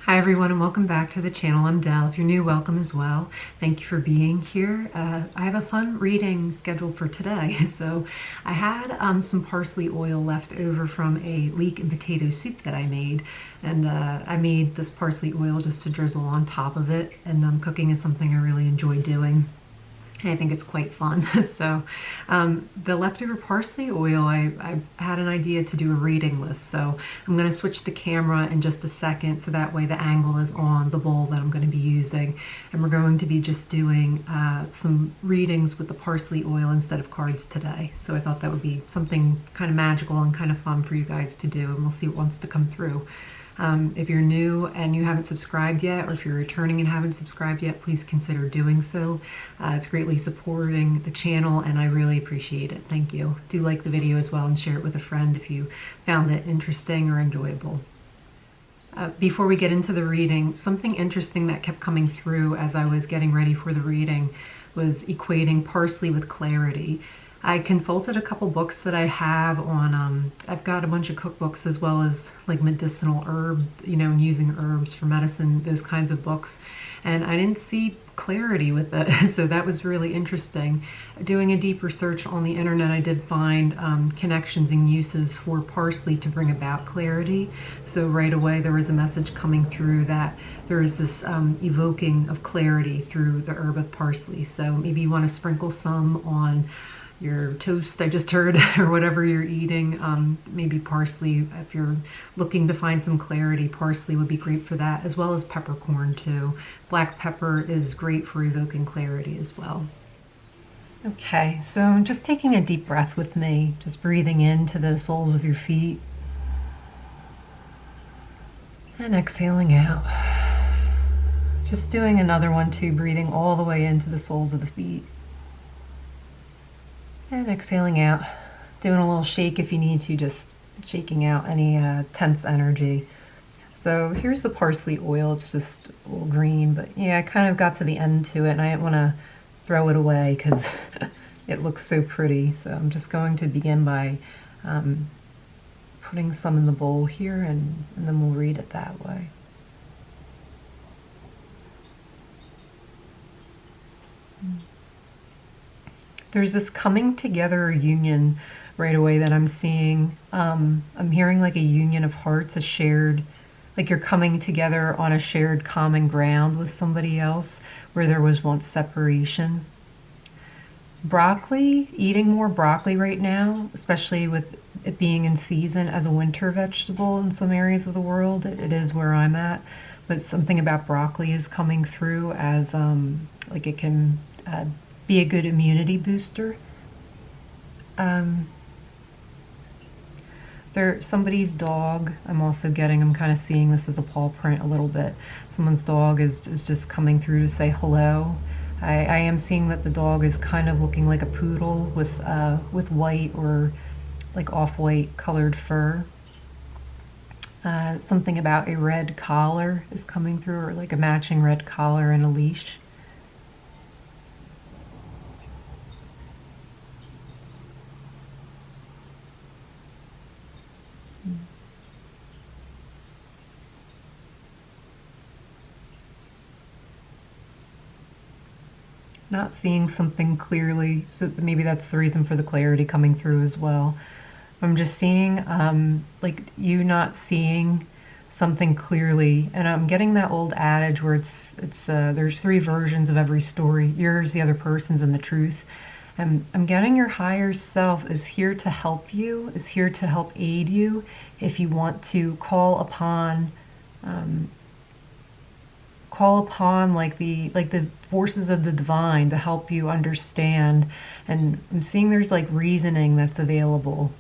Hi everyone and welcome back to the channel. I'm Dell. If you're new, welcome as well. Thank you for being here. I have a fun reading scheduled for today. So I had some parsley oil left over from a leek and potato soup that I made. And I made this parsley oil just to drizzle on top of it. And cooking is something I really enjoy doing. I think it's quite fun. So the leftover parsley oil, I had an idea to do a reading with. So I'm going to switch the camera in just a second so that way the angle is on the bowl that I'm going to be using. And we're going to be just doing some readings with the parsley oil instead of cards today. So I thought that would be something kind of magical and kind of fun for you guys to do, and we'll see what wants to come through. If you're new and you haven't subscribed yet, or if you're returning and haven't subscribed yet, please consider doing so. It's greatly supporting the channel and I really appreciate it. Thank you. Do like the video as well and share it with a friend if you found it interesting or enjoyable. Before we get into the reading, something interesting that kept coming through as I was getting ready for the reading was equating parsley with clarity. I consulted a couple books that I have on, I've got a bunch of cookbooks as well as like medicinal herb, and using herbs for medicine, those kinds of books. And I didn't see clarity with it. So that was really interesting. Doing a deeper search on the internet, I did find connections and uses for parsley to bring about clarity. So right away there was a message coming through that there is this evoking of clarity through the herb of parsley. So maybe you want to sprinkle some on your toast, I just heard, or whatever you're eating. Maybe parsley, if you're looking to find some clarity, parsley would be great for that, as well as peppercorn too. Black pepper is great for evoking clarity as well. Okay, so just taking a deep breath with me, just breathing into the soles of your feet and exhaling out. Just doing another one too, breathing all the way into the soles of the feet. And exhaling out, doing a little shake if you need to, just shaking out any tense energy. So here's the parsley oil. It's just a little green, but yeah, I kind of got to the end to it and I didn't want to throw it away because it looks so pretty. So I'm just going to begin by putting some in the bowl here, and then we'll read it that way. There's this coming together union right away that I'm seeing. I'm hearing like a union of hearts, a shared, like you're coming together on a shared common ground with somebody else where there was once separation. Broccoli, eating more broccoli right now, especially with it being in season as a winter vegetable in some areas of the world. It is where I'm at, but something about broccoli is coming through as like it can be a good immunity booster. Somebody's dog, I'm kind of seeing this as a paw print a little bit. Someone's dog is just coming through to say hello. I am seeing that the dog is kind of looking like a poodle with white or like off-white colored fur. Something about a red collar is coming through, or like a matching red collar and a leash. Not seeing something clearly, so maybe that's the reason for the clarity coming through as well. I'm just seeing like you not seeing something clearly, and I'm getting that old adage where it's there's three versions of every story: yours, the other person's, and the truth. And I'm getting your higher self is here to help you, is here to help aid you if you want to call upon like the forces of the divine to help you understand. And I'm seeing there's like reasoning that's available,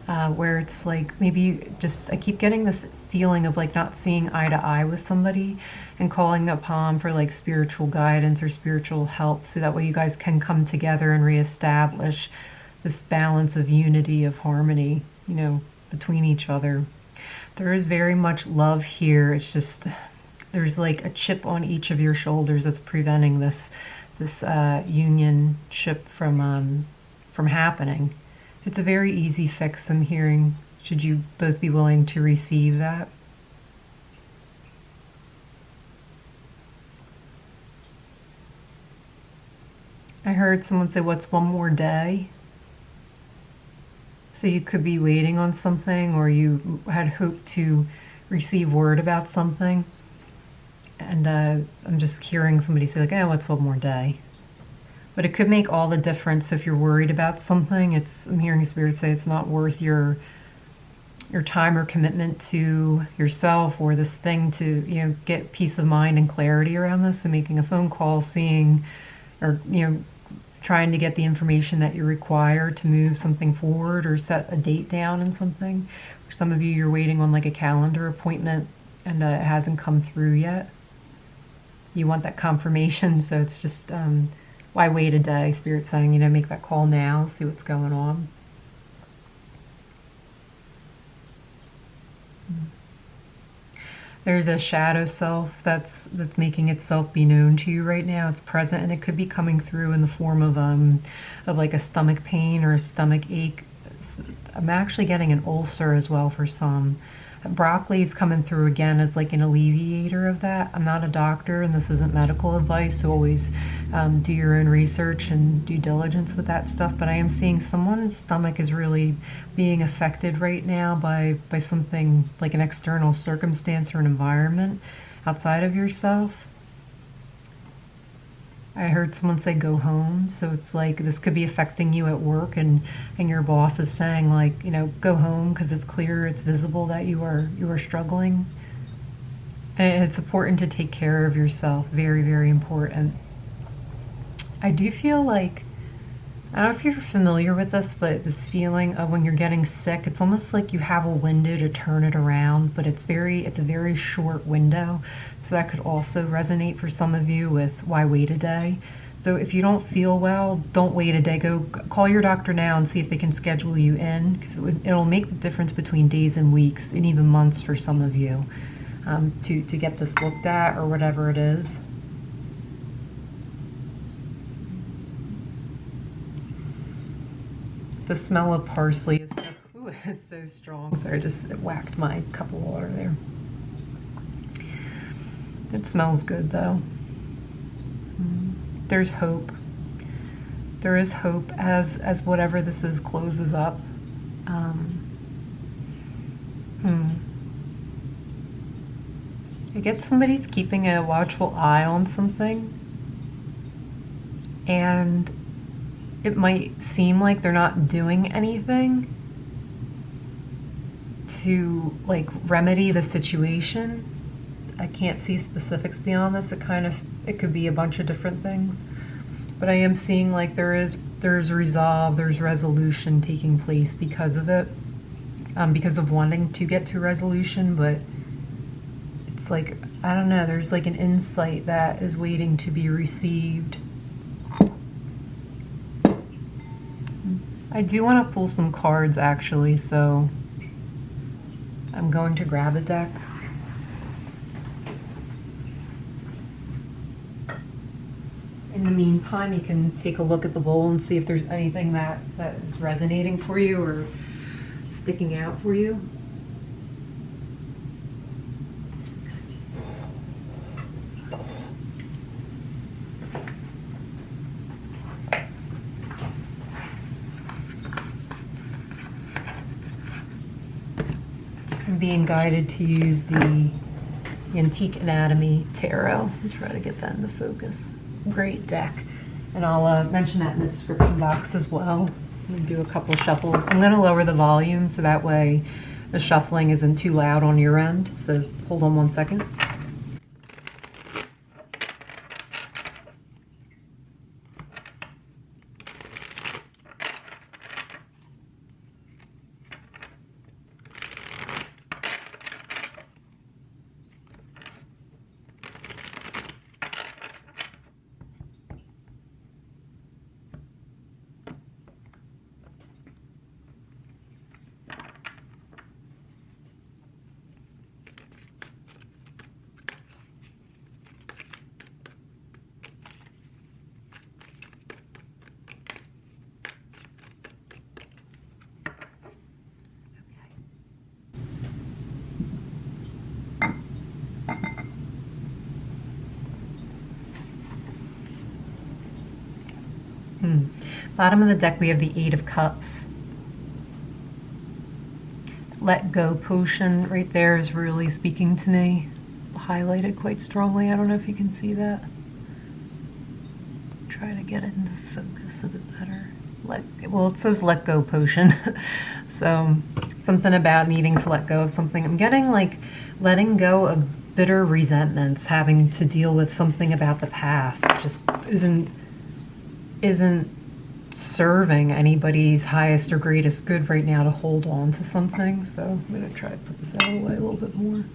where it's like maybe I keep getting this feeling of like not seeing eye to eye with somebody and calling upon for like spiritual guidance or spiritual help, so that way you guys can come together and reestablish this balance of unity, of harmony, between each other. There is very much love here. It's just there's like a chip on each of your shoulders that's preventing this unionship from happening. It's a very easy fix, I'm hearing, should you both be willing to receive that. I heard someone say, what's one more day? So you could be waiting on something, or you had hoped to receive word about something. And I'm just hearing somebody say, like, what's one more day? But it could make all the difference if you're worried about something. I'm hearing Spirit say it's not worth your time or commitment to yourself or this thing to, get peace of mind and clarity around this. So making a phone call, seeing, or, trying to get the information that you require to move something forward or set a date down in something. For some of you, you're waiting on like a calendar appointment and it hasn't come through yet. You want that confirmation, so it's just, why wait a day? Spirit's saying, make that call now, see what's going on. There's a shadow self that's making itself be known to you right now. It's present, and it could be coming through in the form of like a stomach pain or a stomach ache. I'm actually getting an ulcer as well for some. Broccoli is coming through again as like an alleviator of that. I'm not a doctor, and this isn't medical advice, so always do your own research and due diligence with that stuff. But I am seeing someone's stomach is really being affected right now by something like an external circumstance or an environment outside of yourself. I heard someone say go home, so it's like this could be affecting you at work, and your boss is saying like, go home because it's clear, it's visible that you are struggling. And it's important to take care of yourself, very, very important. I do feel like, I don't know if you're familiar with this, but this feeling of when you're getting sick, it's almost like you have a window to turn it around, but it's a very short window. So that could also resonate for some of you with why wait a day. So if you don't feel well, don't wait a day. Go call your doctor now and see if they can schedule you in, because it'll make the difference between days and weeks and even months for some of you, to get this looked at or whatever it is. The smell of parsley is so strong. Sorry, I just whacked my cup of water there. It smells good though. There's hope. There is hope as whatever this is closes up. I get somebody's keeping a watchful eye on something, and it might seem like they're not doing anything to like remedy the situation. I can't see specifics beyond this. It could be a bunch of different things, but I am seeing like there's resolve, there's resolution taking place because of it, because of wanting to get to resolution. But it's like, I don't know, there's like an insight that is waiting to be received. I do want to pull some cards actually, so I'm going to grab a deck. In the meantime, you can take a look at the bowl and see if there's anything that is resonating for you or sticking out for you. I'm being guided to use the Antique Anatomy Tarot. I'll try to get that into focus. Great deck. And I'll mention that in the description box as well. I'm going to do a couple shuffles. I'm going to lower the volume so that way the shuffling isn't too loud on your end. So hold on 1 second. Bottom of the deck, we have the Eight of Cups. Let go potion right there is really speaking to me. It's highlighted quite strongly. I don't know if you can see that. Try to get it into focus a bit better. Well, it says let go potion. So something about needing to let go of something. I'm getting like letting go of bitter resentments, having to deal with something about the past. It just isn't serving anybody's highest or greatest good right now to hold on to something. So I'm going to try to put this out of the way a little bit more.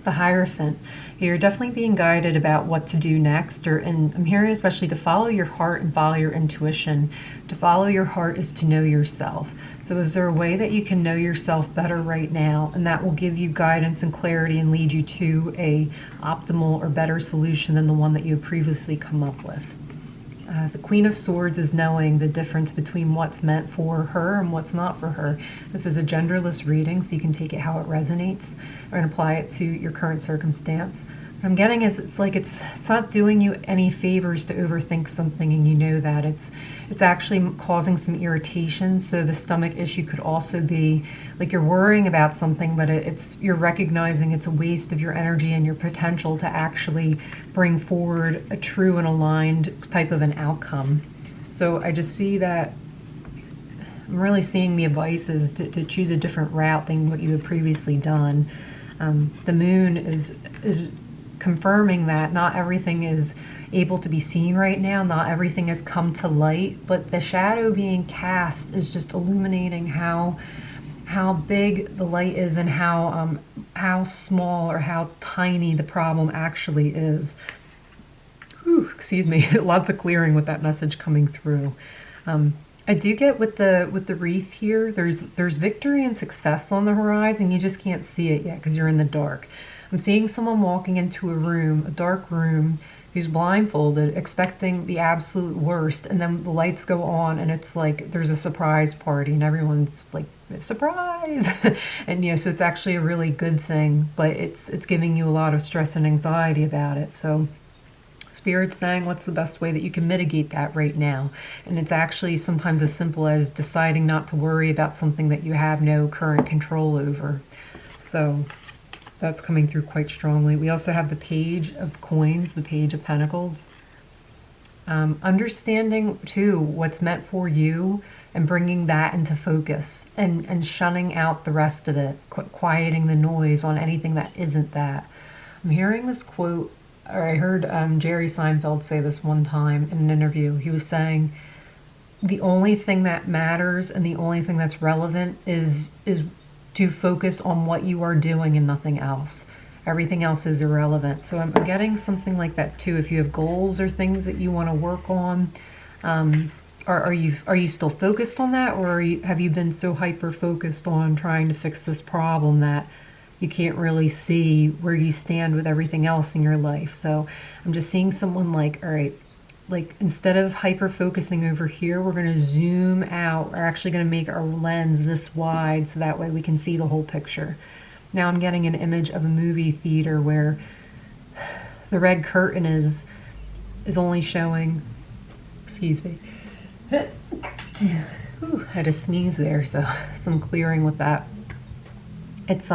The Hierophant. You're definitely being guided about what to do next, and I'm hearing especially to follow your heart and follow your intuition. To follow your heart is to know yourself. So is there a way that you can know yourself better right now, and that will give you guidance and clarity and lead you to a optimal or better solution than the one that you had previously come up with? The Queen of Swords is knowing the difference between what's meant for her and what's not for her. This is a genderless reading, so you can take it how it resonates and apply it to your current circumstance. What I'm getting is it's like it's not doing you any favors to overthink something, and you know that. It's actually causing some irritation. So the stomach issue could also be like you're worrying about something, but you're recognizing it's a waste of your energy and your potential to actually bring forward a true and aligned type of an outcome. So I just see that I'm really seeing the advice is to choose a different route than what you had previously done. The moon is confirming that not everything is able to be seen right now, not everything has come to light, but the shadow being cast is just illuminating how big the light is and how small or how tiny the problem actually is. Whew, excuse me, lots of clearing with that message coming through. I do get with the wreath here, there's victory and success on the horizon. You just can't see it yet because you're in the dark. I'm seeing someone walking into a room, a dark room, who's blindfolded, expecting the absolute worst, and then the lights go on, and it's like there's a surprise party, and everyone's like, surprise! And so it's actually a really good thing, but it's giving you a lot of stress and anxiety about it. So Spirit's saying, what's the best way that you can mitigate that right now? And it's actually sometimes as simple as deciding not to worry about something that you have no current control over. So that's coming through quite strongly. We also have the Page of Coins, the Page of Pentacles. Understanding, too, what's meant for you and bringing that into focus and shunning out the rest of it, quieting the noise on anything that isn't that. I'm hearing this quote, or I heard Jerry Seinfeld say this one time in an interview. He was saying, the only thing that matters and the only thing that's relevant is to focus on what you are doing and nothing else. Everything else is irrelevant. So I'm getting something like that too. If you have goals or things that you want to work on, are you still focused on that, or have you been so hyper focused on trying to fix this problem that you can't really see where you stand with everything else in your life? So I'm just seeing someone like, all right, like instead of hyper focusing over here, we're going to zoom out. We're actually going to make our lens this wide so that way we can see the whole picture. Now I'm getting an image of a movie theater where the red curtain is only showing, excuse me. Ooh, I had a sneeze there, so some clearing with that. It's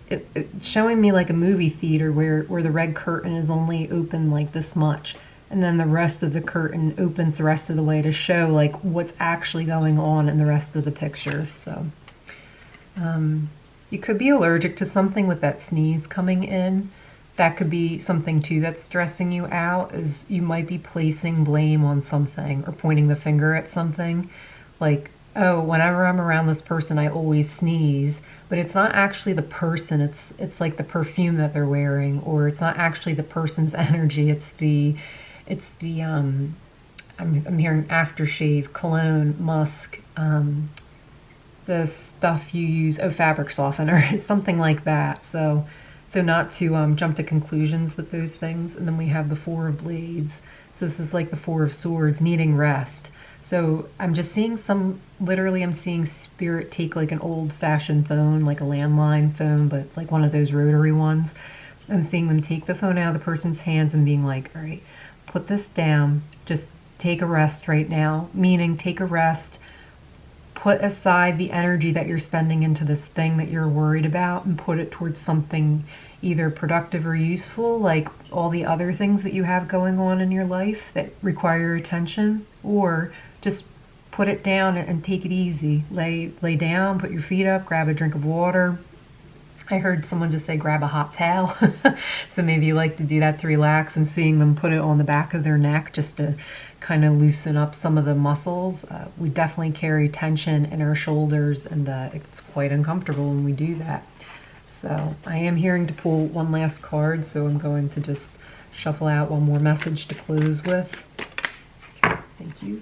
it's showing me like a movie theater where the red curtain is only open like this much, and then the rest of the curtain opens the rest of the way to show like what's actually going on in the rest of the picture. So you could be allergic to something with that sneeze coming in. That could be something too that's stressing you out, is you might be placing blame on something or pointing the finger at something. Like, oh, whenever I'm around this person, I always sneeze. But it's not actually the person. It's like the perfume that they're wearing, or it's not actually the person's energy. It's the I'm hearing aftershave, cologne, musk, the stuff you use, fabric softener, it's something like that. So not to jump to conclusions with those things. And then we have the Four of Blades. So this is like the Four of Swords, needing rest. So I'm just seeing literally I'm seeing Spirit take like an old-fashioned phone, like a landline phone, but like one of those rotary ones, I'm seeing them take the phone out of the person's hands and being like, all right, put this down, just take a rest right now, meaning take a rest, put aside the energy that you're spending into this thing that you're worried about and put it towards something either productive or useful, like all the other things that you have going on in your life that require your attention, or just put it down and take it easy. Lay down, put your feet up, grab a drink of water. I heard someone just say grab a hot towel. So maybe you like to do that to relax. I'm seeing them put it on the back of their neck just to kind of loosen up some of the muscles. We definitely carry tension in our shoulders, and it's quite uncomfortable when we do that. So I am hearing to pull one last card, so I'm going to just shuffle out one more message to close with. Thank you.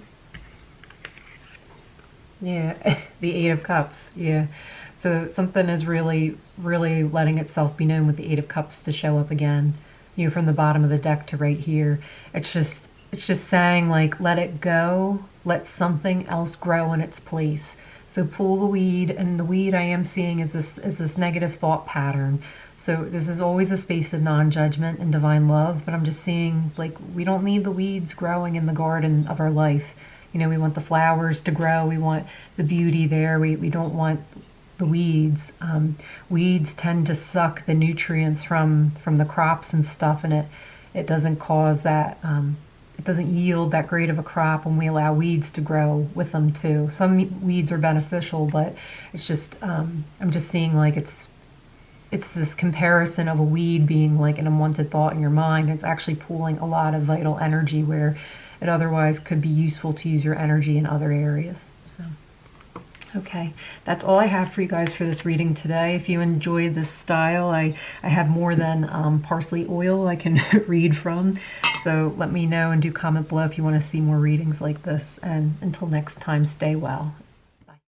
Yeah, the Eight of Cups. Yeah. So something is really, really letting itself be known with the Eight of Cups to show up again, from the bottom of the deck to right here. It's just saying, like, let it go, let something else grow in its place. So pull the weed, and the weed I am seeing is this negative thought pattern. So this is always a space of non-judgment and divine love, but I'm just seeing, like, we don't need the weeds growing in the garden of our life. We want the flowers to grow, we want the beauty there, we don't want the weeds. Weeds tend to suck the nutrients from the crops and stuff, and it doesn't cause that, it doesn't yield that great of a crop when we allow weeds to grow with them too. Some weeds are beneficial, but it's just, I'm just seeing like it's this comparison of a weed being like an unwanted thought in your mind. It's actually pulling a lot of vital energy where it otherwise could be useful to use your energy in other areas. So. Okay, that's all I have for you guys for this reading today. If you enjoyed this style, I have more than parsley oil I can read from. So let me know and do comment below if you want to see more readings like this. And until next time, stay well.